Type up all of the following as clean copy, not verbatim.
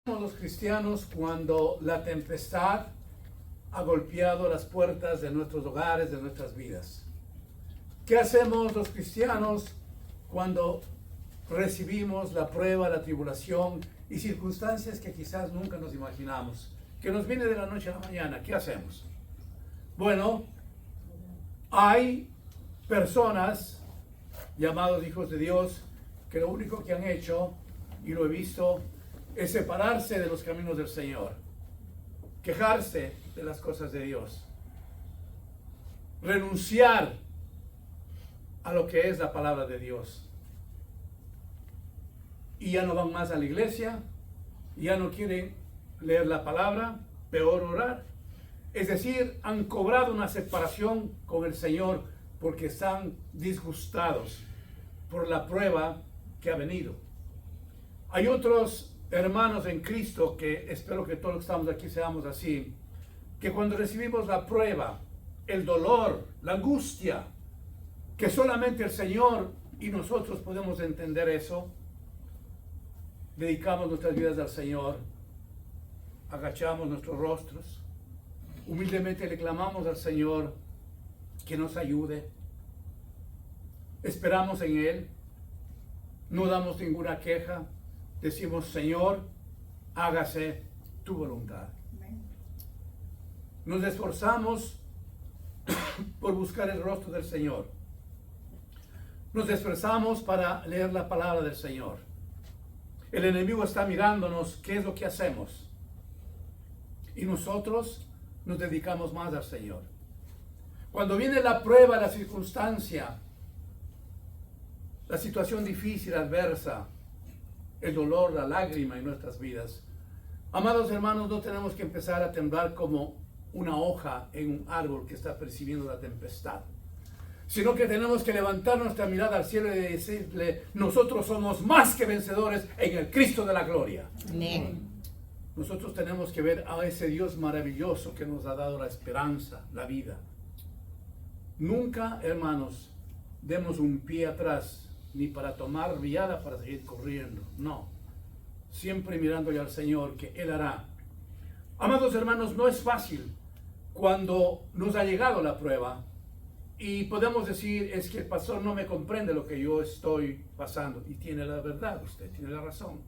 Los cristianos cuando la tempestad ha golpeado las puertas de nuestros hogares, de nuestras vidas. ¿Qué hacemos los cristianos cuando recibimos la prueba, la tribulación y circunstancias que quizás nunca nos imaginamos, que nos viene de la noche a la mañana? ¿Qué hacemos? Bueno, hay personas llamados hijos de Dios que lo único que han hecho, y lo he visto, es separarse de los caminos del Señor, quejarse de las cosas de Dios, renunciar a lo que es la palabra de Dios. Y ya no van más a la iglesia, ya no quieren leer la palabra, peor orar. Es decir, han cobrado una separación con el Señor porque están disgustados por la prueba que ha venido. Hay otros hermanos en Cristo, que espero que todos los que estamos aquí seamos así, que cuando recibimos la prueba, el dolor, la angustia, que solamente el Señor y nosotros podemos entender eso, dedicamos nuestras vidas al Señor, agachamos nuestros rostros, humildemente le clamamos al Señor que nos ayude, esperamos en Él, no damos ninguna queja, decimos: Señor, hágase tu voluntad. Nos esforzamos por buscar el rostro del Señor. Nos esforzamos para leer la palabra del Señor. El enemigo está mirándonos qué es lo que hacemos. Y nosotros nos dedicamos más al Señor. Cuando viene la prueba, la circunstancia, la situación difícil, adversa, el dolor, la lágrima en nuestras vidas, amados hermanos, no tenemos que empezar a temblar como una hoja en un árbol que está percibiendo la tempestad, sino que tenemos que levantar nuestra mirada al cielo y decirle: nosotros somos más que vencedores en el Cristo de la gloria. Amén. Nosotros tenemos que ver a ese Dios maravilloso que nos ha dado la esperanza, la vida. Nunca, hermanos, demos un pie atrás, ni para tomar viada para seguir corriendo. No, siempre mirándole al Señor, que Él hará. Amados hermanos, no es fácil cuando nos ha llegado la prueba y podemos decir: es que el pastor no me comprende lo que yo estoy pasando. Y tiene la verdad, usted tiene la razón.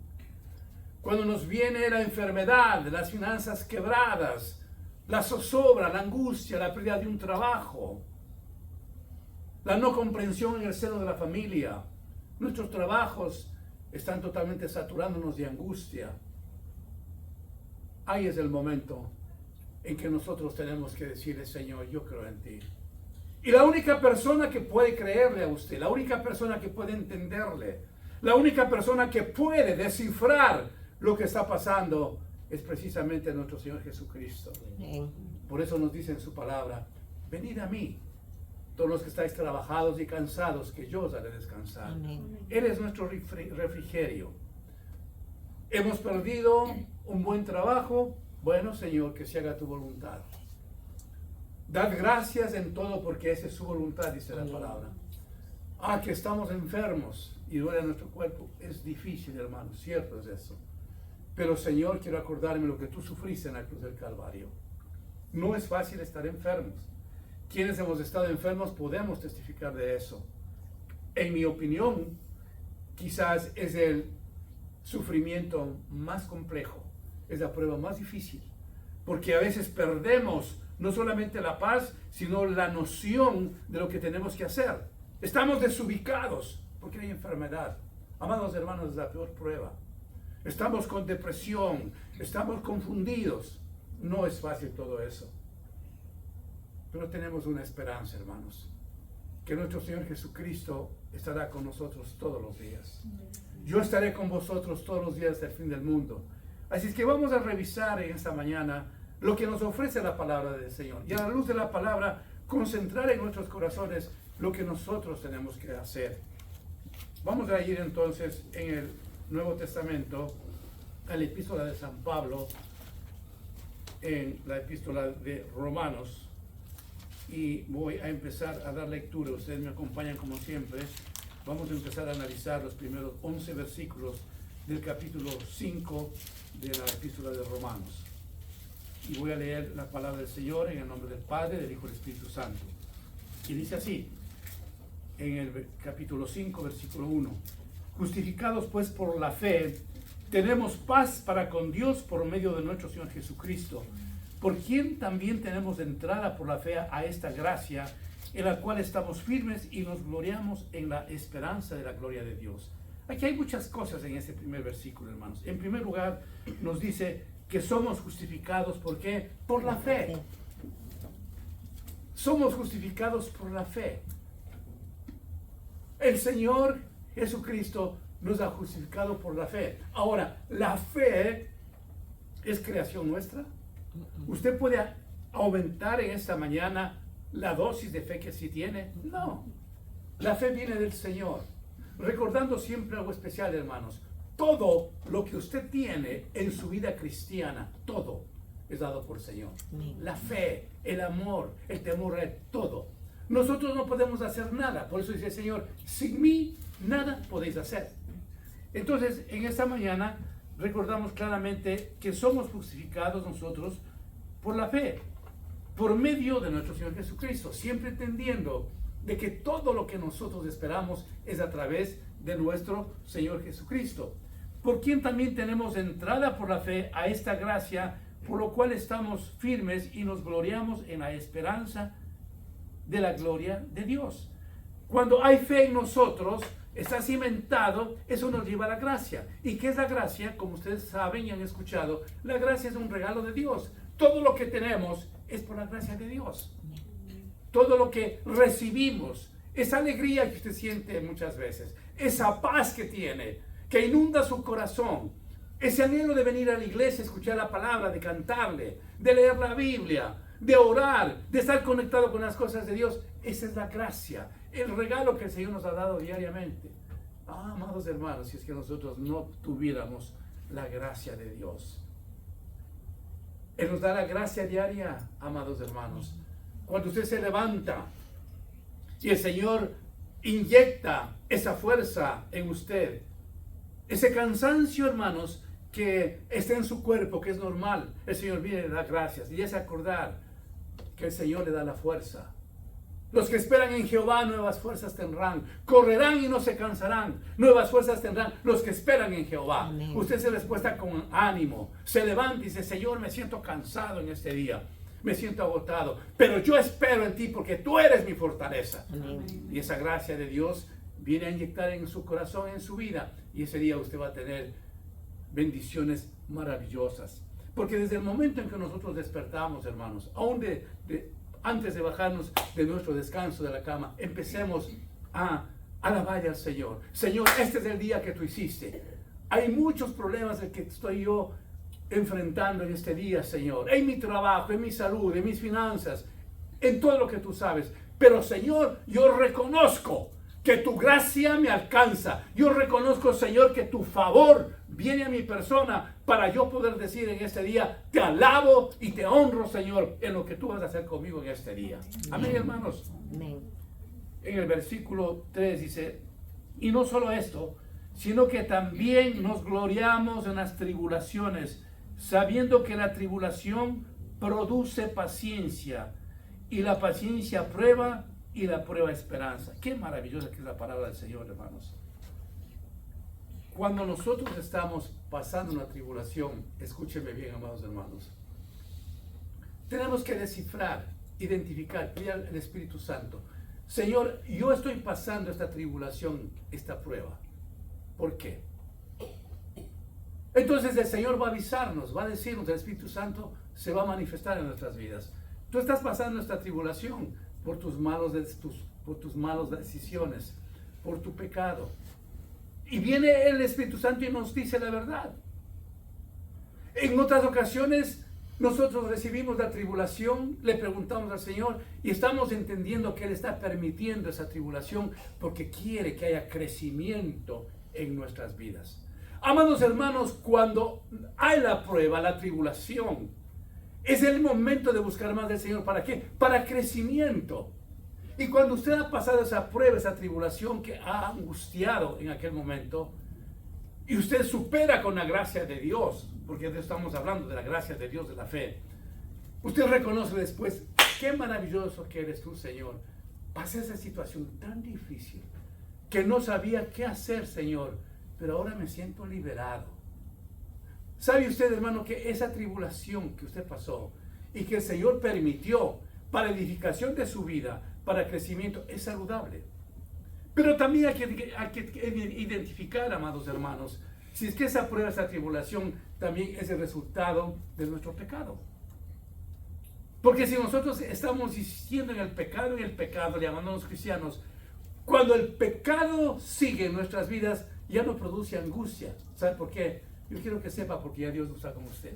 Cuando nos viene la enfermedad, las finanzas quebradas, la zozobra, la angustia, la pérdida de un trabajo, la no comprensión en el seno de la familia, nuestros trabajos están totalmente saturándonos de angustia. Ahí es el momento en que nosotros tenemos que decirle: Señor, yo creo en ti. Y la única persona que puede creerle a usted, la única persona que puede entenderle, la única persona que puede descifrar lo que está pasando es precisamente nuestro Señor Jesucristo. Amén. Por eso nos dice en su palabra: venid a mí, todos los que estáis trabajados y cansados, que yo os haré descansar. Amén. Él es nuestro refrigerio. Hemos perdido un buen trabajo. Bueno, Señor, que se haga tu voluntad. Dad gracias en todo, porque esa es su voluntad, dice la palabra. Que estamos enfermos y duele nuestro cuerpo. Es difícil, hermano, cierto es eso. Pero, Señor, quiero acordarme lo que tú sufriste en la cruz del Calvario. No es fácil estar enfermos. Quienes hemos estado enfermos podemos testificar de eso. En mi opinión, quizás es el sufrimiento más complejo, es la prueba más difícil, porque a veces perdemos no solamente la paz, sino la noción de lo que tenemos que hacer. Estamos desubicados porque hay enfermedad. Amados hermanos, es la peor prueba. Estamos con depresión, estamos confundidos. No es fácil todo eso. Pero tenemos una esperanza, hermanos, que nuestro Señor Jesucristo estará con nosotros todos los días. Yo estaré con vosotros todos los días del fin del mundo. Así es que vamos a revisar en esta mañana lo que nos ofrece la palabra del Señor. Y a la luz de la palabra, concentrar en nuestros corazones lo que nosotros tenemos que hacer. Vamos a ir entonces en el Nuevo Testamento a la epístola de San Pablo, en la epístola de Romanos. Y voy a empezar a dar lectura. Ustedes me acompañan como siempre. Vamos a empezar a analizar los primeros 11 versículos del capítulo 5 de la epístola de Romanos. Y voy a leer la palabra del Señor en el nombre del Padre, del Hijo y del Espíritu Santo. Y dice así, en el capítulo 5, versículo 1. Justificados pues por la fe, tenemos paz para con Dios por medio de nuestro Señor Jesucristo, por quien también tenemos entrada por la fe a esta gracia, en la cual estamos firmes y nos gloriamos en la esperanza de la gloria de Dios. Aquí hay muchas cosas en este primer versículo, hermanos. En primer lugar, nos dice que somos justificados, ¿por qué? Por la fe. Somos justificados por la fe. El Señor Jesucristo nos ha justificado por la fe. Ahora, ¿la fe es creación nuestra? ¿Usted puede aumentar en esta mañana la dosis de fe que sí tiene? No. La fe viene del Señor. Recordando siempre algo especial, hermanos. Todo lo que usted tiene en su vida cristiana, todo es dado por el Señor. La fe, el amor, el temor a Él, todo. Nosotros no podemos hacer nada. Por eso dice el Señor, sin mí nada podéis hacer. Entonces, en esta mañana recordamos claramente que somos justificados nosotros por la fe, por medio de nuestro Señor Jesucristo, siempre entendiendo de que todo lo que nosotros esperamos es a través de nuestro Señor Jesucristo, por quien también tenemos entrada por la fe a esta gracia, por lo cual estamos firmes y nos gloriamos en la esperanza de la gloria de Dios. Cuando hay fe en nosotros, está cimentado, eso nos lleva a la gracia. ¿Y qué es la gracia? Como ustedes saben y han escuchado, la gracia es un regalo de Dios. Todo lo que tenemos es por la gracia de Dios. Todo lo que recibimos, esa alegría que usted siente muchas veces, esa paz que tiene, que inunda su corazón, ese anhelo de venir a la iglesia, escuchar la palabra, de cantarle, de leer la Biblia, de orar, de estar conectado con las cosas de Dios, esa es la gracia, el regalo que el Señor nos ha dado diariamente. Amados hermanos, si es que nosotros no tuviéramos la gracia de Dios. Él nos da la gracia diaria, amados hermanos. Cuando usted se levanta y el Señor inyecta esa fuerza en usted, ese cansancio, hermanos, que está en su cuerpo, que es normal, el Señor viene y le da gracias. Y es acordar que el Señor le da la fuerza. Los que esperan en Jehová nuevas fuerzas tendrán, correrán y no se cansarán, nuevas fuerzas tendrán los que esperan en Jehová. Amén. Usted se respuesta con ánimo, se levanta y dice, Señor, me siento cansado en este día, me siento agotado, pero yo espero en ti porque tú eres mi fortaleza. Amén. Y esa gracia de Dios viene a inyectar en su corazón, en su vida, y ese día usted va a tener bendiciones maravillosas. Porque desde el momento en que nosotros despertamos, hermanos, aún antes de bajarnos de nuestro descanso de la cama, empecemos a alabar al Señor. Señor, este es el día que tú hiciste. Hay muchos problemas que estoy yo enfrentando en este día, Señor. En mi trabajo, en mi salud, en mis finanzas, en todo lo que tú sabes. Pero, Señor, yo reconozco que tu gracia me alcanza. Yo reconozco, Señor, que tu favor viene a mi persona para yo poder decir en este día, te alabo y te honro, Señor, en lo que tú vas a hacer conmigo en este día. Amén, hermanos. Amén. En el versículo 3 dice, y no solo esto, sino que también nos gloriamos en las tribulaciones, sabiendo que la tribulación produce paciencia, y la paciencia prueba, y la prueba esperanza. Qué maravillosa que es la palabra del Señor, hermanos. Cuando nosotros estamos pasando una tribulación, escúcheme bien, amados hermanos, tenemos que descifrar, identificar, pedir al Espíritu Santo, Señor, yo estoy pasando esta tribulación, esta prueba. ¿Por qué? Entonces el Señor va a avisarnos, va a decirnos, el Espíritu Santo se va a manifestar en nuestras vidas. Tú estás pasando esta tribulación por tus malas decisiones, por tu pecado. Y viene el Espíritu Santo y nos dice la verdad. En otras ocasiones nosotros recibimos la tribulación, le preguntamos al Señor y estamos entendiendo que Él está permitiendo esa tribulación porque quiere que haya crecimiento en nuestras vidas. Amados hermanos, cuando hay la prueba, la tribulación, es el momento de buscar más del Señor. ¿Para qué? Para crecimiento. Y cuando usted ha pasado esa prueba, esa tribulación que ha angustiado en aquel momento, y usted supera con la gracia de Dios, porque estamos hablando de la gracia de Dios, de la fe, usted reconoce después, qué maravilloso que eres tú, Señor. Pasé esa situación tan difícil que no sabía qué hacer, Señor, pero ahora me siento liberado. ¿Sabe usted, hermano, que esa tribulación que usted pasó y que el Señor permitió para edificación de su vida, para crecimiento, es saludable? Pero también hay que identificar, amados hermanos, si es que esa prueba, esa tribulación, también es el resultado de nuestro pecado. Porque si nosotros estamos insistiendo en el pecado, llamándonos cristianos, cuando el pecado sigue en nuestras vidas, ya no produce angustia. ¿Sabe por qué? Yo quiero que sepa, porque ya Dios no está con usted.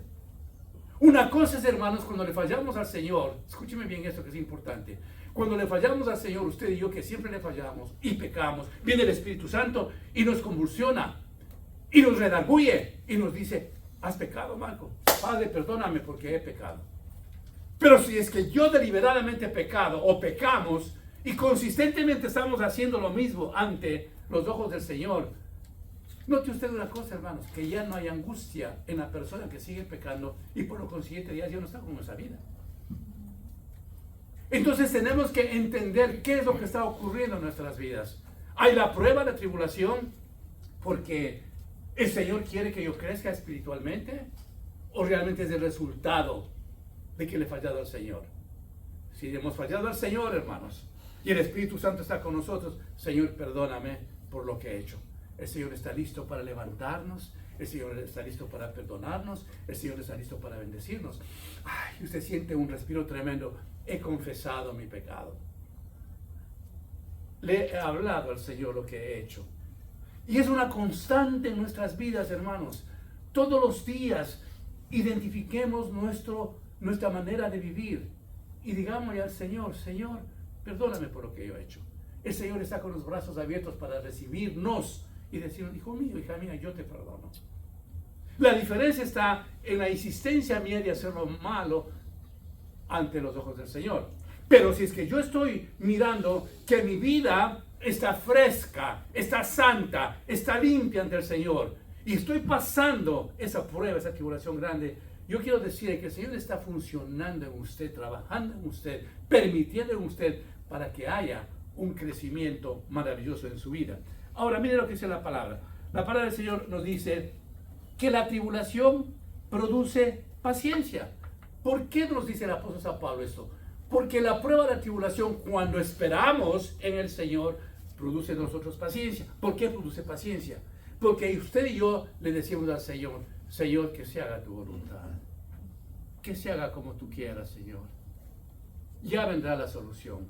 Una cosa es, hermanos, cuando le fallamos al Señor, escúcheme bien esto que es importante. Cuando le fallamos al Señor, usted y yo que siempre le fallamos y pecamos, viene el Espíritu Santo y nos convulsiona y nos redarguye y nos dice, has pecado, Marco. Padre, perdóname porque he pecado. Pero si es que yo deliberadamente he pecado o pecamos y consistentemente estamos haciendo lo mismo ante los ojos del Señor, note usted una cosa, hermanos, que ya no hay angustia en la persona que sigue pecando y por lo consiguiente ya no está con nuestra vida. Entonces tenemos que entender qué es lo que está ocurriendo en nuestras vidas. Hay la prueba, la tribulación, porque el Señor quiere que yo crezca espiritualmente, o realmente es el resultado de que le he fallado al Señor. Si hemos fallado al Señor, hermanos, y el Espíritu Santo está con nosotros, Señor, perdóname por lo que he hecho. El Señor está listo para levantarnos, el Señor está listo para perdonarnos, el Señor está listo para bendecirnos. Ay, usted siente un respiro tremendo. He confesado mi pecado. Le he hablado al Señor lo que he hecho. Y es una constante en nuestras vidas, hermanos. Todos los días identifiquemos nuestra manera de vivir y digámosle al Señor, Señor, perdóname por lo que yo he hecho. El Señor está con los brazos abiertos para recibirnos y decirnos, hijo mío, hija mía, yo te perdono. La diferencia está en la insistencia mía de hacer lo malo ante los ojos del Señor. Pero si es que yo estoy mirando que mi vida está fresca, está santa, está limpia ante el Señor, y estoy pasando esa prueba, esa tribulación grande, yo quiero decirle que el Señor está funcionando en usted, trabajando en usted, permitiendo en usted para que haya un crecimiento maravilloso en su vida. Ahora, mire lo que dice la palabra. La palabra del Señor nos dice que la tribulación produce paciencia. ¿Por qué nos dice el apóstol San Pablo esto? Porque la prueba de la tribulación, cuando esperamos en el Señor, produce en nosotros paciencia. ¿Por qué produce paciencia? Porque usted y yo le decimos al Señor, Señor, que se haga tu voluntad. Que se haga como tú quieras, Señor. Ya vendrá la solución.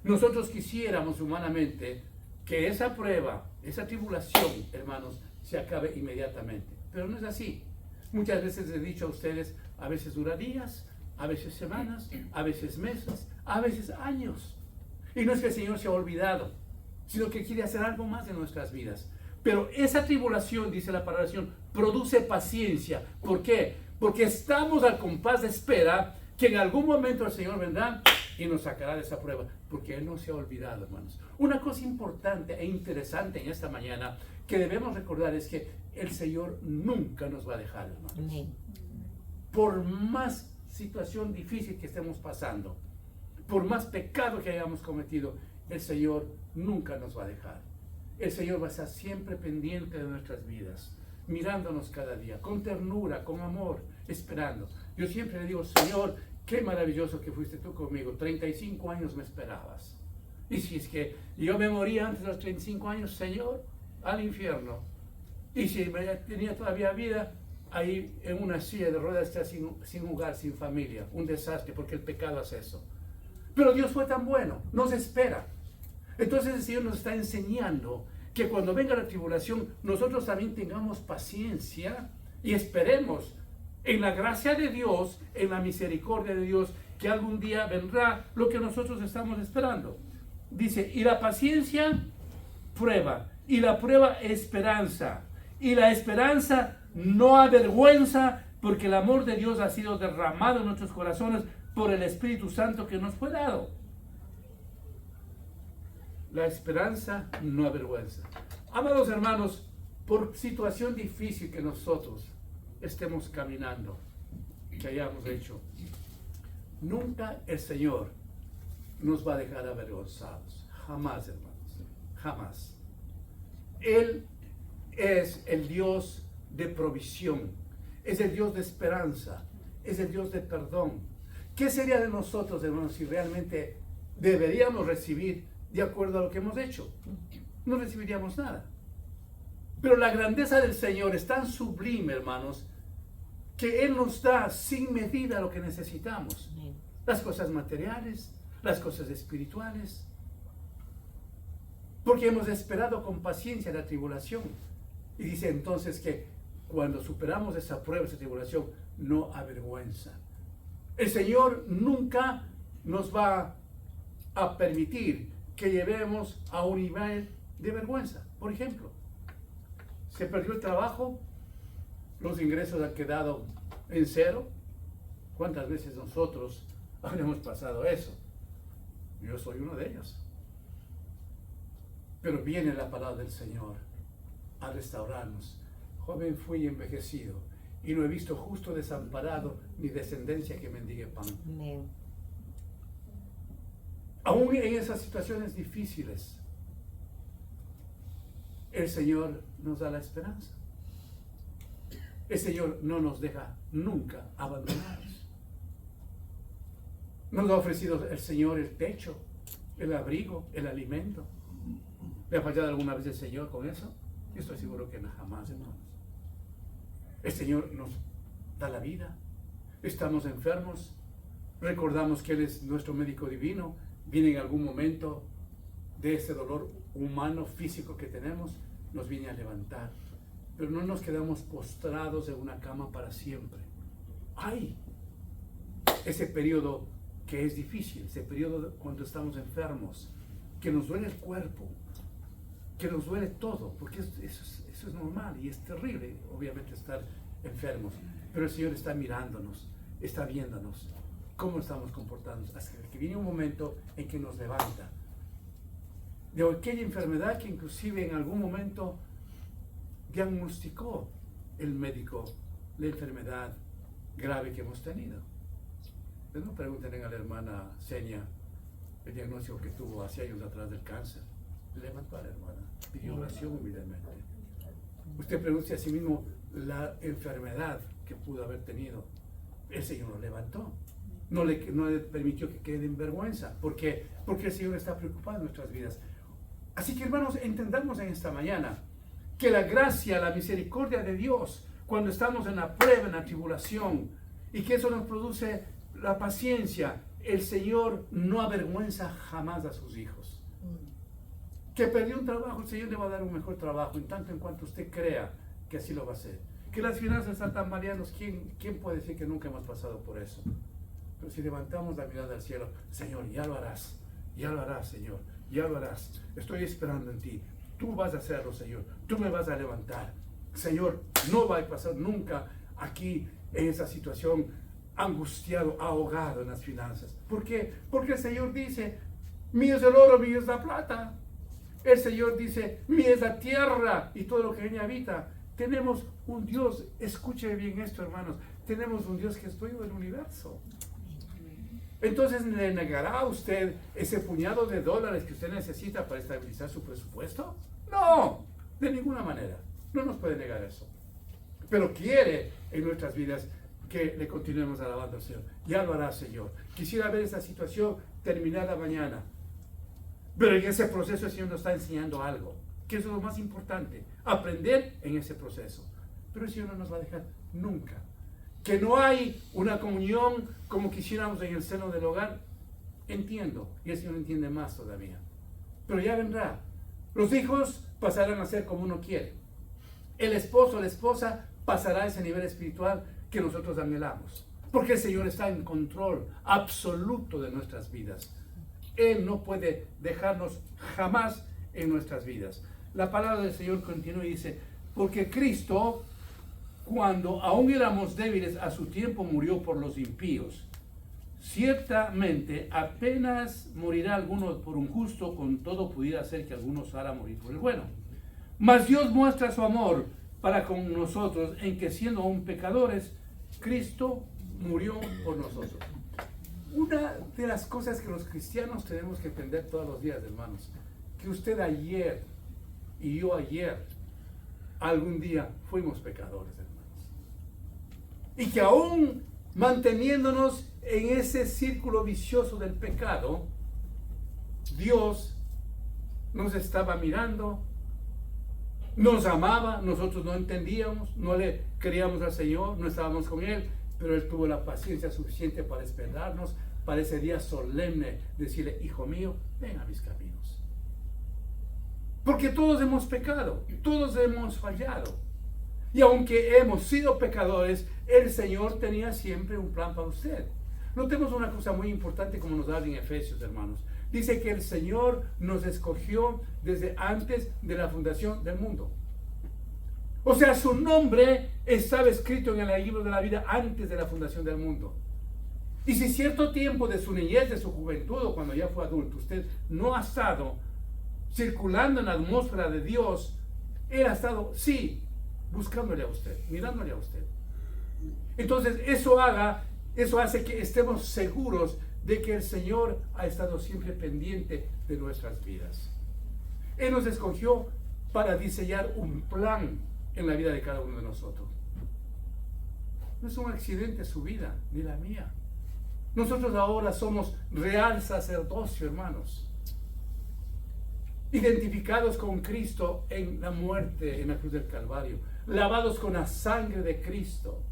Nosotros quisiéramos humanamente que esa prueba, esa tribulación, hermanos, se acabe inmediatamente. Pero no es así. Muchas veces les he dicho a ustedes, a veces dura días, a veces semanas, a veces meses, a veces años. Y no es que el Señor se ha olvidado, sino que quiere hacer algo más en nuestras vidas. Pero esa tribulación, dice la palabra del Señor, produce paciencia. ¿Por qué? Porque estamos al compás de espera que en algún momento el Señor vendrá y nos sacará de esa prueba, porque Él no se ha olvidado, hermanos. Una cosa importante e interesante en esta mañana que debemos recordar es que el Señor nunca nos va a dejar, hermanos. Amén. Por más situación difícil que estemos pasando, por más pecado que hayamos cometido, el Señor nunca nos va a dejar. El Señor va a estar siempre pendiente de nuestras vidas, mirándonos cada día, con ternura, con amor, esperando. Yo siempre le digo, Señor, qué maravilloso que fuiste tú conmigo. 35 años me esperabas. Y si es que yo me moría antes de los 35 años, Señor, al infierno. Y si tenía todavía vida, ahí en una silla de ruedas, está sin hogar, sin familia. Un desastre, porque el pecado hace eso. Pero Dios fue tan bueno, nos espera. Entonces el Señor nos está enseñando que cuando venga la tribulación, nosotros también tengamos paciencia y esperemos en la gracia de Dios, en la misericordia de Dios, que algún día vendrá lo que nosotros estamos esperando. Dice, y la paciencia prueba, y la prueba esperanza, y la esperanza no avergüenza, porque el amor de Dios ha sido derramado en nuestros corazones por el Espíritu Santo que nos fue dado. La esperanza no avergüenza. Amados hermanos, por situación difícil que nosotros estemos caminando, que hayamos hecho, nunca el Señor nos va a dejar avergonzados. Jamás, hermanos. Jamás. Él es el Dios de provisión. Es el Dios de esperanza. Es el Dios de perdón. ¿Qué sería de nosotros, hermanos, si realmente deberíamos recibir de acuerdo a lo que hemos hecho? No recibiríamos nada. Pero la grandeza del Señor es tan sublime, hermanos, que Él nos da sin medida lo que necesitamos. Las cosas materiales, las cosas espirituales. Porque hemos esperado con paciencia la tribulación. Y dice entonces que cuando superamos esa prueba, esa tribulación, no avergüenza. El Señor nunca nos va a permitir que llevemos a un nivel de vergüenza. Por ejemplo, se perdió el trabajo, los ingresos han quedado en cero. ¿Cuántas veces nosotros habremos pasado eso? Yo soy uno de ellos. Pero viene la palabra del Señor a restaurarnos. Joven fui envejecido y no he visto justo desamparado ni descendencia que mendigue pan. Amén. Aún en esas situaciones difíciles, el Señor nos da la esperanza. El Señor no nos deja nunca abandonados. Nos ha ofrecido el Señor el techo, el abrigo, el alimento. ¿Le ha fallado alguna vez el Señor con eso? Yo estoy seguro que no, jamás, hermanos. El Señor nos da la vida. Estamos enfermos. Recordamos que Él es nuestro médico divino. Viene en algún momento de ese dolor humano, físico que tenemos, nos viene a levantar. Pero no nos quedamos postrados en una cama para siempre. Hay ese periodo que es difícil, ese periodo cuando estamos enfermos, que nos duele el cuerpo, que nos duele todo, porque eso es normal y es terrible, obviamente, estar enfermos. Pero el Señor está mirándonos, está viéndonos, cómo estamos comportándonos, hasta que viene un momento en que nos levanta de aquella enfermedad que inclusive en algún momento diagnosticó el médico la enfermedad grave que hemos tenido. No pregunten a la hermana Senia el diagnóstico que tuvo hace años atrás del cáncer. Levantó a la hermana, pidió oración humildemente. Usted pregunte a sí mismo la enfermedad que pudo haber tenido. El Señor lo levantó. No le permitió que quede en vergüenza. ¿Por qué? Porque el Señor está preocupado en nuestras vidas. Así que, hermanos, entendamos en esta mañana que la gracia, la misericordia de Dios, cuando estamos en la prueba, en la tribulación, y que eso nos produce la paciencia, el Señor no avergüenza jamás a sus hijos. Que perdió un trabajo, el Señor le va a dar un mejor trabajo, en tanto en cuanto usted crea que así lo va a hacer. Que las finanzas están tambaleando, ¿quién puede decir que nunca hemos pasado por eso? Pero si levantamos la mirada al cielo, Señor, ya lo harás, Señor, ya lo harás. Estoy esperando en ti. Tú vas a hacerlo, Señor. Tú me vas a levantar. Señor, no va a pasar nunca aquí en esa situación angustiado, ahogado en las finanzas. ¿Por qué? Porque el Señor dice, mío es el oro, mío es la plata. El Señor dice, mía es la tierra y todo lo que en ella habita. Tenemos un Dios, escuche bien esto, hermanos, tenemos un Dios que es dueño del universo. Entonces, ¿le negará a usted ese puñado de dólares que usted necesita para estabilizar su presupuesto? No, de ninguna manera. No nos puede negar eso. Pero quiere en nuestras vidas que le continuemos alabando al Señor. Ya lo hará, Señor. Quisiera ver esa situación terminada mañana. Pero en ese proceso el Señor nos está enseñando algo, que eso es lo más importante, aprender en ese proceso. Pero el Señor no nos va a dejar nunca. Que no hay una comunión como quisiéramos en el seno del hogar, entiendo, y el Señor entiende más todavía. Pero ya vendrá. Los hijos pasarán a ser como uno quiere. El esposo, la esposa pasará a ese nivel espiritual que nosotros anhelamos. Porque el Señor está en control absoluto de nuestras vidas. Él no puede dejarnos jamás en nuestras vidas. La palabra del Señor continúa y dice, porque Cristo, cuando aún éramos débiles, a su tiempo murió por los impíos. Ciertamente, apenas morirá alguno por un justo, con todo pudiera ser que algunos hará morir por el bueno. Mas Dios muestra su amor para con nosotros en que siendo aún pecadores, Cristo murió por nosotros. Una de las cosas que los cristianos tenemos que entender todos los días, hermanos, que usted ayer y yo ayer, algún día fuimos pecadores, hermanos. Y que aún manteniéndonos en ese círculo vicioso del pecado, Dios nos estaba mirando, nos amaba, nosotros no entendíamos, no le creíamos al Señor, no estábamos con Él, pero Él tuvo la paciencia suficiente para esperarnos, para ese día solemne, decirle, hijo mío, ven a mis caminos. Porque todos hemos pecado, todos hemos fallado. Y aunque hemos sido pecadores, el Señor tenía siempre un plan para usted. Notemos una cosa muy importante como nos da en Efesios, hermanos. Dice que el Señor nos escogió desde antes de la fundación del mundo. O sea, su nombre estaba escrito en el libro de la vida antes de la fundación del mundo. Y si cierto tiempo de su niñez, de su juventud o cuando ya fue adulto, usted no ha estado circulando en la atmósfera de Dios, Él ha estado, sí, buscándole a usted, mirándole a usted. Entonces, eso hace que estemos seguros de que el Señor ha estado siempre pendiente de nuestras vidas. Él nos escogió para diseñar un plan en la vida de cada uno de nosotros. No es un accidente su vida, ni la mía. Nosotros ahora somos real sacerdocio, hermanos. Identificados con Cristo en la muerte en la cruz del Calvario. Lavados con la sangre de Cristo.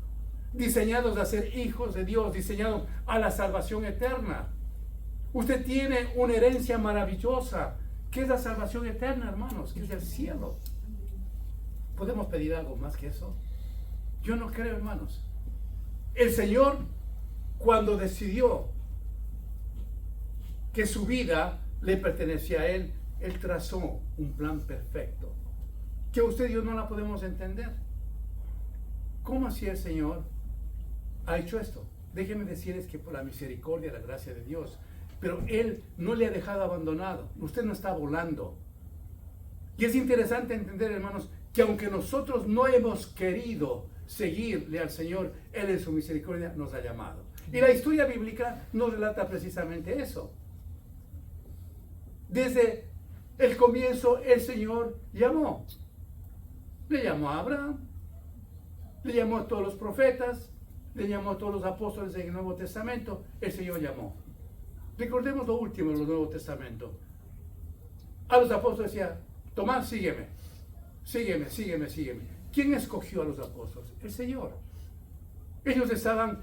Diseñados a ser hijos de Dios, diseñados a la salvación eterna. Usted tiene una herencia maravillosa, que es la salvación eterna, hermanos, que es el cielo. ¿Podemos pedir algo más que eso? Yo no creo, hermanos. El Señor, cuando decidió que su vida le pertenecía a Él, Él trazó un plan perfecto, que usted y yo no la podemos entender. ¿Cómo así el Señor ha hecho esto? Déjenme decirles que por la misericordia y la gracia de Dios, pero Él no le ha dejado abandonado. Usted no está volando. Y es interesante entender, hermanos, que aunque nosotros no hemos querido seguirle al Señor, Él en su misericordia nos ha llamado. Y la historia bíblica nos relata precisamente eso. Desde el comienzo el Señor llamó. Le llamó a Abraham, le llamó a todos los profetas, le llamó a todos los apóstoles en el Nuevo Testamento. El Señor llamó. Recordemos lo último del Nuevo Testamento. A los apóstoles decía, Tomás, sígueme, sígueme, sígueme, sígueme. ¿Quién escogió a los apóstoles? El Señor. Ellos estaban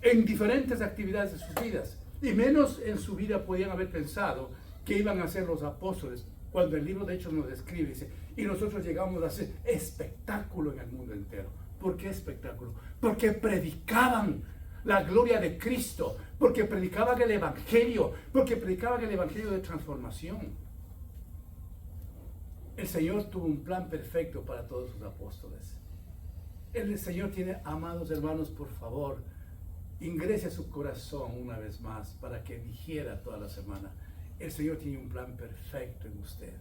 en diferentes actividades de sus vidas, y menos en su vida podían haber pensado que iban a ser los apóstoles, cuando el libro de Hechos nos describe, dice, y nosotros llegamos a hacer espectáculo en el mundo entero. ¿Por qué espectáculo? Porque predicaban la gloria de Cristo, porque predicaban el Evangelio, porque predicaban el Evangelio de transformación. El Señor tuvo un plan perfecto para todos sus apóstoles. El Señor tiene, amados hermanos, por favor, ingrese a su corazón una vez más para que dijera toda la semana. El Señor tiene un plan perfecto en usted.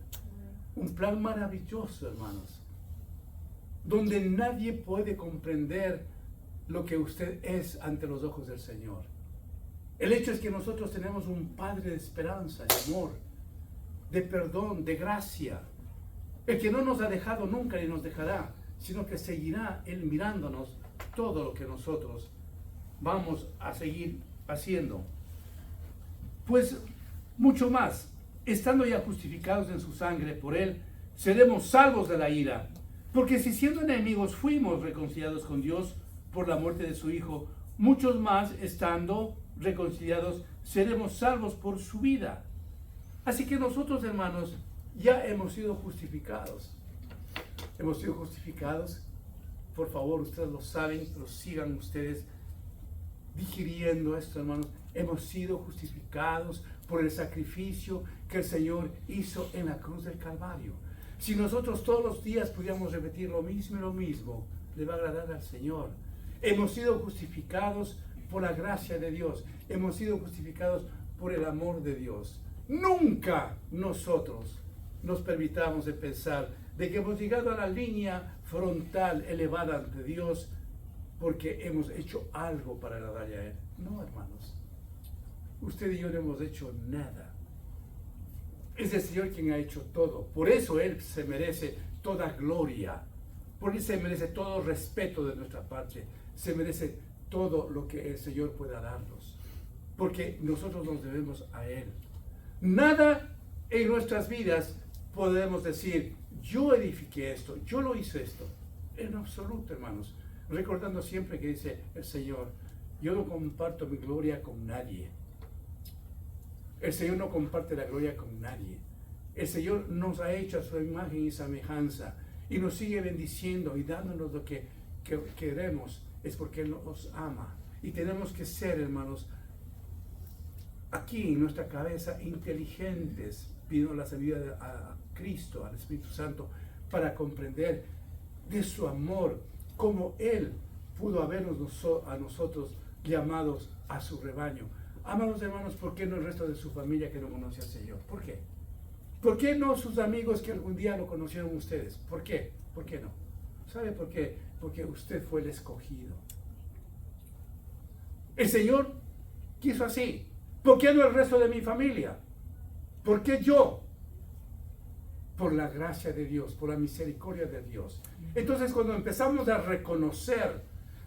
Un plan maravilloso, hermanos, donde nadie puede comprender lo que usted es ante los ojos del Señor. El hecho es que nosotros tenemos un Padre de esperanza, de amor, de perdón, de gracia. El que no nos ha dejado nunca ni nos dejará, sino que seguirá Él mirándonos todo lo que nosotros vamos a seguir haciendo. Pues mucho más, estando ya justificados en su sangre por Él, seremos salvos de la ira. Porque si siendo enemigos fuimos reconciliados con Dios por la muerte de su Hijo, muchos más estando reconciliados seremos salvos por su vida. Así que nosotros, hermanos, ya hemos sido justificados. Hemos sido justificados. Por favor, ustedes lo saben, lo sigan ustedes digiriendo esto, hermanos. Hemos sido justificados por el sacrificio que el Señor hizo en la cruz del Calvario. Si nosotros todos los días pudiéramos repetir lo mismo y lo mismo, le va a agradar al Señor. Hemos sido justificados por la gracia de Dios. Hemos sido justificados por el amor de Dios. Nunca nosotros nos permitamos de pensar de que hemos llegado a la línea frontal elevada ante Dios porque hemos hecho algo para agradarle a Él. No, hermanos. Usted y yo no hemos hecho nada. Es el Señor quien ha hecho todo. Por eso Él se merece toda gloria. Por eso se merece todo respeto de nuestra parte. Se merece todo lo que el Señor pueda darnos. Porque nosotros nos debemos a Él. Nada en nuestras vidas podemos decir, yo edifiqué esto, yo lo hice esto. En absoluto, hermanos. Recordando siempre que dice el Señor, yo no comparto mi gloria con nadie. El Señor no comparte la gloria con nadie. El Señor nos ha hecho a su imagen y semejanza y nos sigue bendiciendo y dándonos lo que queremos. Es porque Él nos ama. Y tenemos que ser, hermanos, aquí en nuestra cabeza inteligentes, pidiendo la sabiduría a Cristo, al Espíritu Santo, para comprender de su amor, como Él pudo habernos a nosotros llamados a su rebaño. Amados hermanos, ¿por qué no el resto de su familia que no conoce al Señor? ¿Por qué? ¿Por qué no sus amigos que algún día lo conocieron ustedes? ¿Por qué? ¿Por qué no? ¿Sabe por qué? Porque usted fue el escogido. El Señor quiso así. ¿Por qué no el resto de mi familia? ¿Por qué yo? Por la gracia de Dios, por la misericordia de Dios. Entonces, cuando empezamos a reconocer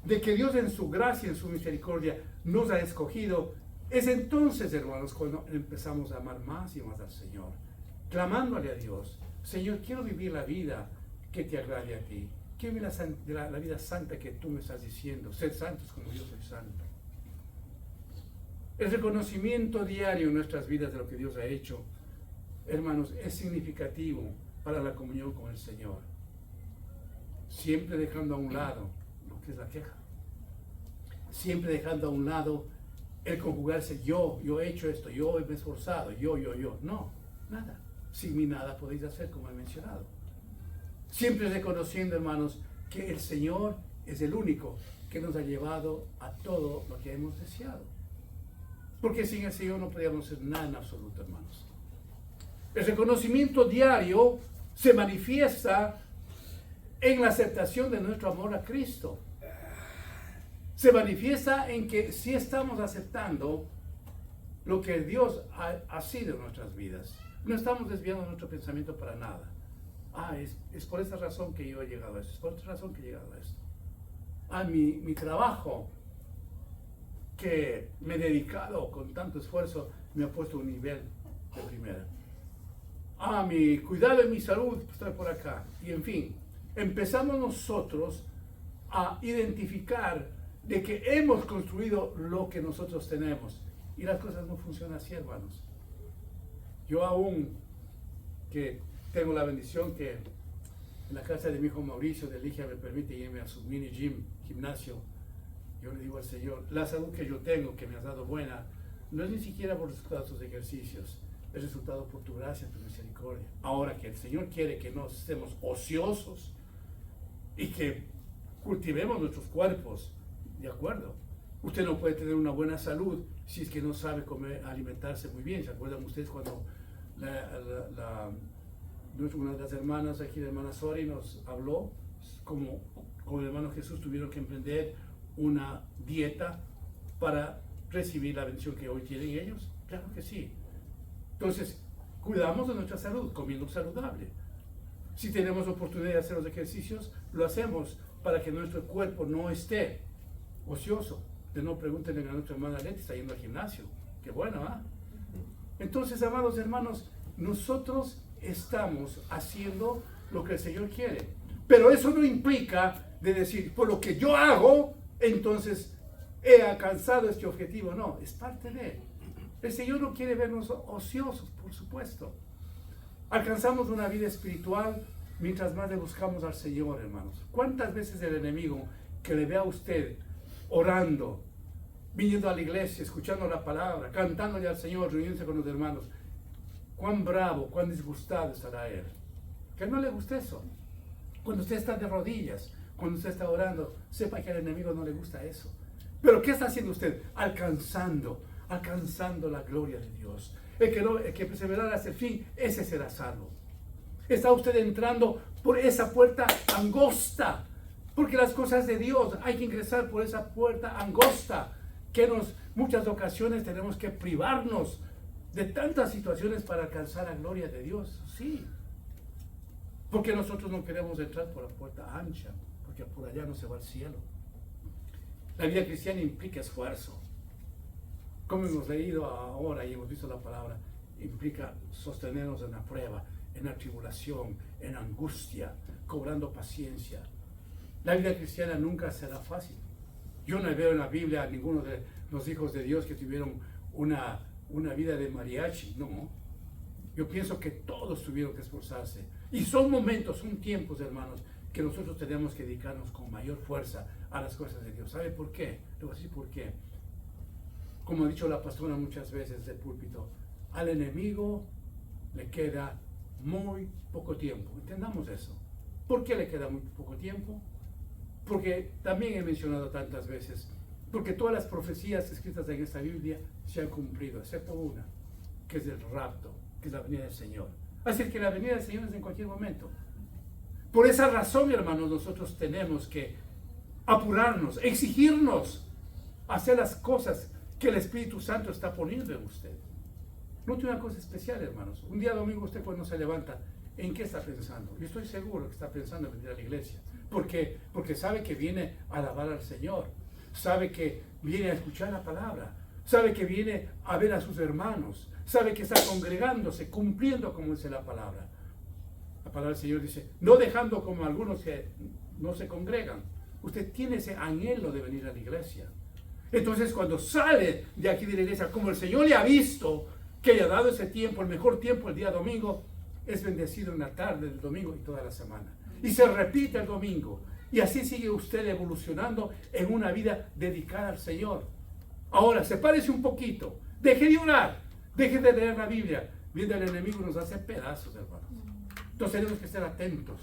de que Dios en su gracia, en su misericordia, nos ha escogido, es entonces, hermanos, cuando empezamos a amar más y más al Señor, clamándole a Dios, Señor, quiero vivir la vida que te agrade a ti. Quiero vivir la vida santa que tú me estás diciendo. Ser santos como yo soy santo. El reconocimiento diario en nuestras vidas de lo que Dios ha hecho, hermanos, es significativo para la comunión con el Señor. Siempre dejando a un lado lo que es la queja. Siempre dejando a un lado el conjugarse yo he hecho esto, yo me he esforzado, yo. No, nada. Sin mí nada podéis hacer, como he mencionado. Siempre reconociendo, hermanos, que el Señor es el único que nos ha llevado a todo lo que hemos deseado. Porque sin el Señor no podíamos hacer nada en absoluto, hermanos. El reconocimiento diario se manifiesta en la aceptación de nuestro amor a Cristo. Se manifiesta en que sí estamos aceptando lo que Dios ha sido en nuestras vidas. No estamos desviando nuestro pensamiento para nada. Es por esta razón que yo he llegado a esto. Es por esta razón que he llegado a esto. Mi trabajo que me he dedicado con tanto esfuerzo me ha puesto a un nivel de primera. Mi cuidado de mi salud, estoy por acá. Y en fin, empezamos nosotros a identificar de que hemos construido lo que nosotros tenemos. Y las cosas no funcionan así, hermanos. Yo aún que tengo la bendición que en la casa de mi hijo Mauricio de Ligia me permite irme a su mini gimnasio. Yo le digo al Señor, la salud que yo tengo, que me has dado buena, no es ni siquiera por resultado de tus ejercicios, es resultado por tu gracia, tu misericordia. Ahora que el Señor quiere que no estemos ociosos y que cultivemos nuestros cuerpos, de acuerdo. Usted no puede tener una buena salud si es que no sabe comer, alimentarse muy bien. ¿Se acuerdan ustedes cuando una de las hermanas aquí, la hermana Sori, nos habló como el hermano Jesús tuvieron que emprender una dieta para recibir la bendición que hoy tienen ellos? Claro que sí. Entonces, cuidamos de nuestra salud, comiendo saludable. Si tenemos oportunidad de hacer los ejercicios, lo hacemos para que nuestro cuerpo no esté ocioso. De no pregúntenle a nuestra hermana Leti, está yendo al gimnasio. Qué bueno, ¿ah? Entonces, amados hermanos, nosotros estamos haciendo lo que el Señor quiere. Pero eso no implica de decir, por lo que yo hago, entonces he alcanzado este objetivo. No, es parte de Él. El Señor no quiere vernos ociosos, por supuesto. Alcanzamos una vida espiritual mientras más le buscamos al Señor, hermanos. ¿Cuántas veces el enemigo que le ve a usted orando, viniendo a la iglesia, escuchando la palabra, cantándole al Señor, reuniéndose con los hermanos, cuán bravo, cuán disgustado estará Él? Que no le guste eso. Cuando usted está de rodillas, cuando usted está orando, sepa que al enemigo no le gusta eso. Pero ¿qué está haciendo usted? Alcanzando la gloria de Dios. El que perseverar hasta el fin, ese será salvo. Está usted entrando por esa puerta angosta. Porque las cosas de Dios hay que ingresar por esa puerta angosta. Que muchas ocasiones tenemos que privarnos de tantas situaciones para alcanzar la gloria de Dios. Sí. Porque nosotros no queremos entrar por la puerta ancha. Porque por allá no se va al cielo. La vida cristiana implica esfuerzo. Como hemos leído ahora y hemos visto la palabra, implica sostenernos en la prueba, en la tribulación, en angustia, cobrando paciencia. La vida cristiana nunca será fácil. Yo no veo en la Biblia a ninguno de los hijos de Dios que tuvieron una vida de mariachi, no. Yo pienso que todos tuvieron que esforzarse. Y son momentos, son tiempos, hermanos, que nosotros tenemos que dedicarnos con mayor fuerza a las cosas de Dios. ¿Sabe por qué? Le voy a decir por qué. Como ha dicho la pastora muchas veces del púlpito, al enemigo le queda muy poco tiempo. Entendamos eso. ¿Por qué le queda muy poco tiempo? Porque también he mencionado tantas veces, porque todas las profecías escritas en esta Biblia se han cumplido, excepto una, que es el rapto, que es la venida del Señor. Así que la venida del Señor es en cualquier momento. Por esa razón, hermanos, nosotros tenemos que apurarnos, exigirnos, hacer las cosas que el Espíritu Santo está poniendo en usted. Note una cosa especial, hermanos. Un día domingo usted cuando se levanta, ¿en qué está pensando? Yo estoy seguro que está pensando en venir a la iglesia. ¿Por qué? Porque sabe que viene a alabar al Señor. Sabe que viene a escuchar la palabra. Sabe que viene a ver a sus hermanos. Sabe que está congregándose, cumpliendo como dice la palabra. La palabra del Señor dice, no dejando como algunos que no se congregan. Usted tiene ese anhelo de venir a la iglesia. Entonces cuando sale de aquí de la iglesia, como el Señor le ha visto, que le ha dado ese tiempo, el mejor tiempo, el día domingo, es bendecido en la tarde del domingo y toda la semana. Y se repite el domingo. Y así sigue usted evolucionando en una vida dedicada al Señor. Ahora, sepárese un poquito. Deje de orar. Deje de leer la Biblia. Viene el enemigo y nos hace pedazos, hermanos. Entonces tenemos que estar atentos.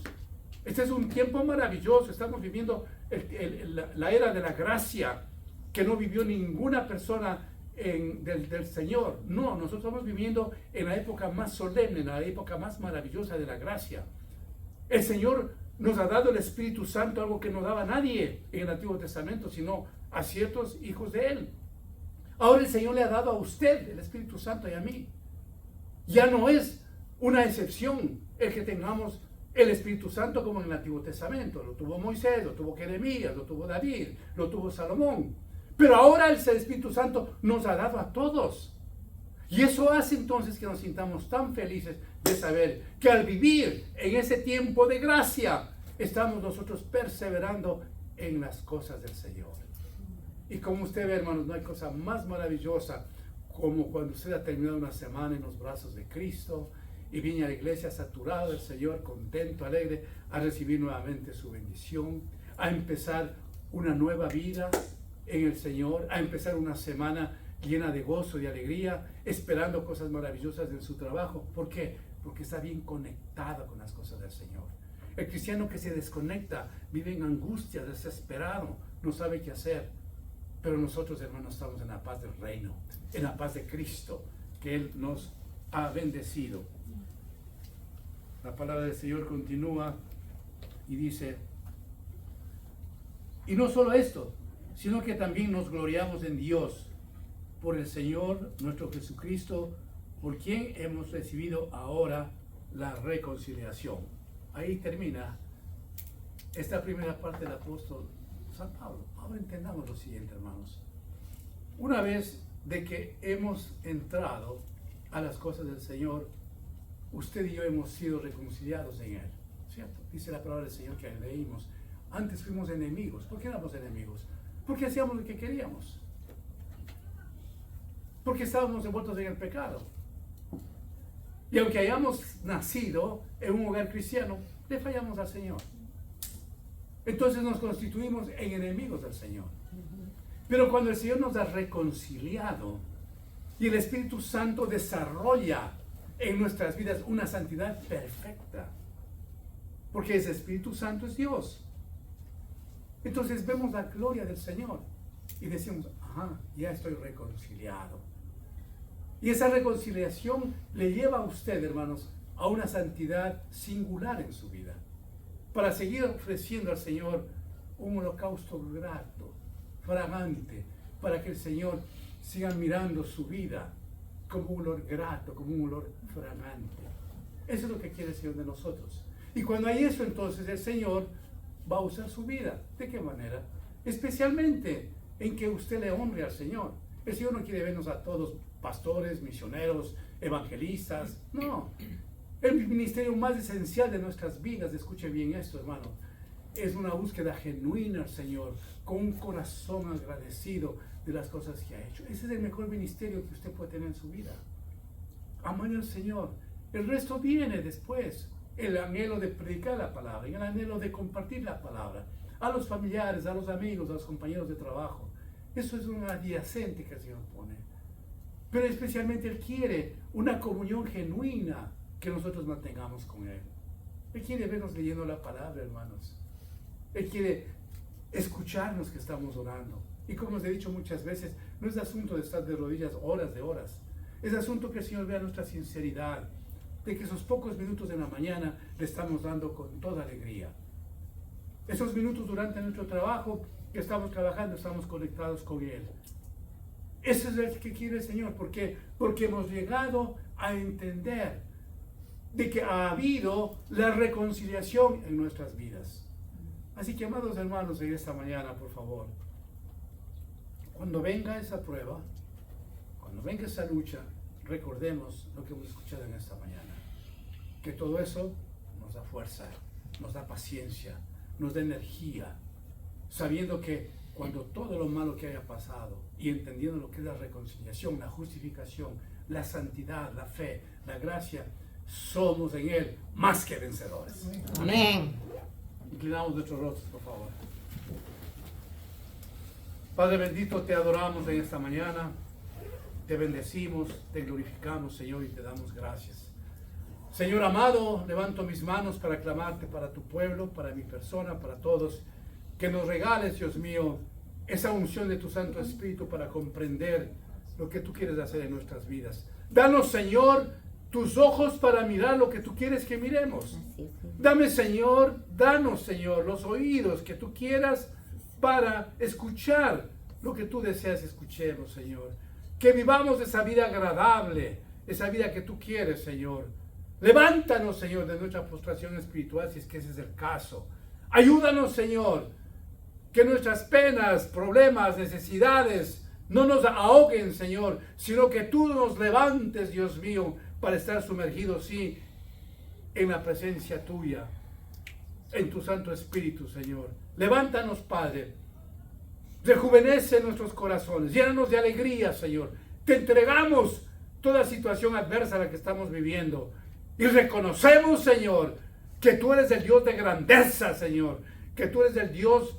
Este es un tiempo maravilloso. Estamos viviendo la era de la gracia que no vivió ninguna persona del Señor. No, nosotros estamos viviendo en la época más solemne, en la época más maravillosa de la gracia. El Señor nos ha dado el Espíritu Santo, algo que no daba a nadie en el Antiguo Testamento, sino a ciertos hijos de Él. Ahora el Señor le ha dado a usted el Espíritu Santo y a mí. Ya no es una excepción el que tengamos el Espíritu Santo como en el Antiguo Testamento. Lo tuvo Moisés, lo tuvo Jeremías, lo tuvo David, lo tuvo Salomón. Pero ahora el Espíritu Santo nos ha dado a todos. Y eso hace entonces que nos sintamos tan felices de saber que al vivir en ese tiempo de gracia, estamos nosotros perseverando en las cosas del Señor. Y como usted ve, hermanos, no hay cosa más maravillosa como cuando usted ha terminado una semana en los brazos de Cristo y viene a la iglesia saturado del Señor, contento, alegre, a recibir nuevamente su bendición, a empezar una nueva vida en el Señor, a empezar una semana llena de gozo y alegría, esperando cosas maravillosas en su trabajo. ¿Por qué? Porque está bien conectado con las cosas del Señor. El cristiano que se desconecta vive en angustia, desesperado, no sabe qué hacer. Pero nosotros, hermanos, estamos en la paz del reino, en la paz de Cristo, que Él nos ha bendecido. La palabra del Señor continúa y dice, y no solo esto, sino que también nos gloriamos en Dios, por el Señor nuestro Jesucristo, por quien hemos recibido ahora la reconciliación. Ahí termina esta primera parte del apóstol San Pablo. Ahora entendamos lo siguiente, hermanos. Una vez de que hemos entrado a las cosas del Señor, usted y yo hemos sido reconciliados en Él, ¿cierto? Dice la palabra del Señor que leímos. Antes fuimos enemigos. ¿Por qué éramos enemigos? Porque hacíamos lo que queríamos. Porque estábamos envueltos en el pecado. Y aunque hayamos nacido en un hogar cristiano, le fallamos al Señor. Entonces nos constituimos en enemigos del Señor. Pero cuando el Señor nos ha reconciliado y el Espíritu Santo desarrolla en nuestras vidas una santidad perfecta, porque ese Espíritu Santo es Dios. Entonces vemos la gloria del Señor y decimos, ajá, ya estoy reconciliado. Y esa reconciliación le lleva a usted, hermanos, a una santidad singular en su vida, para seguir ofreciendo al Señor un holocausto grato, fragante, para que el Señor siga mirando su vida como un olor grato, como un olor fragante. Eso es lo que quiere el Señor de nosotros. Y cuando hay eso, entonces el Señor va a usar su vida. ¿De qué manera? Especialmente en que usted le honre al Señor. El Señor no quiere vernos a todos pastores, misioneros, evangelistas. No. El ministerio más esencial de nuestras vidas, escuche bien esto, hermano, es una búsqueda genuina al Señor, con un corazón agradecido de las cosas que ha hecho. Ese es el mejor ministerio que usted puede tener en su vida. Amar al Señor. El resto viene después. El anhelo de predicar la palabra, el anhelo de compartir la palabra a los familiares, a los amigos, a los compañeros de trabajo. Eso es un adyacente que el Señor pone. Pero especialmente Él quiere una comunión genuina que nosotros mantengamos con Él. Él quiere vernos leyendo la palabra, hermanos. Él quiere escucharnos que estamos orando. Y como os he dicho muchas veces, no es asunto de estar de rodillas horas de horas. Es asunto que el Señor vea nuestra sinceridad, de que esos pocos minutos de la mañana le estamos dando con toda alegría. Esos minutos durante nuestro trabajo que estamos trabajando, estamos conectados con Él. Eso es lo que quiere el Señor. ¿Por qué? Porque hemos llegado a entender de que ha habido la reconciliación en nuestras vidas. Así que, amados hermanos, en esta mañana, por favor, cuando venga esa prueba, cuando venga esa lucha, recordemos lo que hemos escuchado en esta mañana. Que todo eso nos da fuerza, nos da paciencia, nos da energía, sabiendo que cuando todo lo malo que haya pasado y entendiendo lo que es la reconciliación, la justificación, la santidad, la fe, la gracia, somos en Él más que vencedores. Amén. Inclinamos nuestros rostros, por favor. Padre bendito, te adoramos en esta mañana, te bendecimos, te glorificamos, Señor, y te damos gracias. Señor amado, levanto mis manos para clamarte para tu pueblo, para mi persona, para todos, que nos regales, Dios mío, esa unción de tu Santo Espíritu para comprender lo que tú quieres hacer en nuestras vidas. Danos, Señor, tus ojos para mirar lo que tú quieres que miremos. Dame, Señor, danos, Señor, los oídos que tú quieras para escuchar lo que tú deseas escuchemos, Señor. Que vivamos esa vida agradable, esa vida que tú quieres, Señor. Levántanos, Señor, de nuestra postración espiritual, si es que ese es el caso. Ayúdanos, Señor, que nuestras penas, problemas, necesidades no nos ahoguen, Señor, sino que tú nos levantes, Dios mío, para estar sumergidos, sí, en la presencia tuya, en tu Santo Espíritu, Señor. Levántanos, Padre. Rejuvenece nuestros corazones. Llénanos de alegría, Señor. Te entregamos toda situación adversa a la que estamos viviendo. Y reconocemos, Señor, que tú eres el Dios de grandeza, Señor. Que tú eres el Dios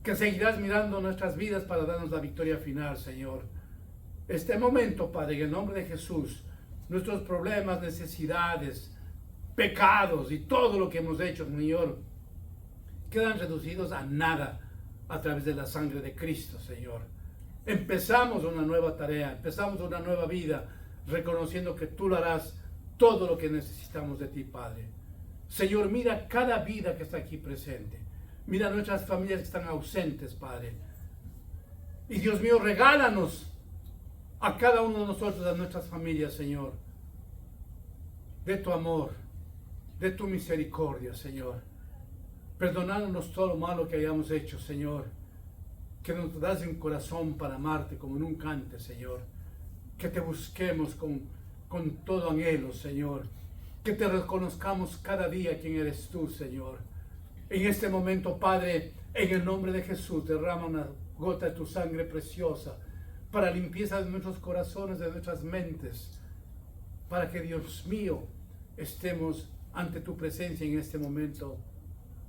que seguirás mirando nuestras vidas para darnos la victoria final, Señor. Este momento, Padre, en el nombre de Jesús, nuestros problemas, necesidades, pecados y todo lo que hemos hecho, Señor, quedan reducidos a nada a través de la sangre de Cristo, Señor. Empezamos una nueva tarea, empezamos una nueva vida, reconociendo que tú lo harás todo lo que necesitamos de ti, Padre. Señor, mira cada vida que está aquí presente. Mira nuestras familias que están ausentes, Padre. Y Dios mío, regálanos a cada uno de nosotros, a nuestras familias, Señor, de tu amor, de tu misericordia, Señor. Perdonándonos todo lo malo que hayamos hecho, Señor. Que nos das un corazón para amarte como nunca antes, Señor. Que te busquemos con todo anhelo, Señor. Que te reconozcamos cada día quién eres tú, Señor. En este momento, Padre, en el nombre de Jesús, derrama una gota de tu sangre preciosa para limpieza de nuestros corazones, de nuestras mentes, para que, Dios mío, estemos ante tu presencia en este momento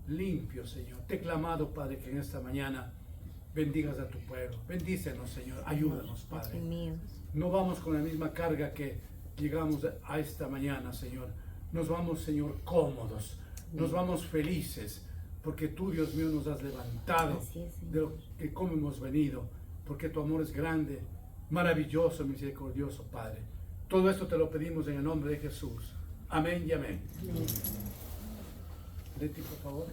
limpio, Señor. Te he clamado, Padre, que en esta mañana bendigas a tu pueblo. Bendícenos, Señor. Ayúdanos, Padre. No vamos con la misma carga que llegamos a esta mañana, Señor. Nos vamos, Señor, cómodos. Nos vamos felices, porque tú, Dios mío, nos has levantado de lo que como hemos venido, porque tu amor es grande, maravilloso, misericordioso, Padre. Todo esto te lo pedimos en el nombre de Jesús. Amén y amén. Leti, por favor.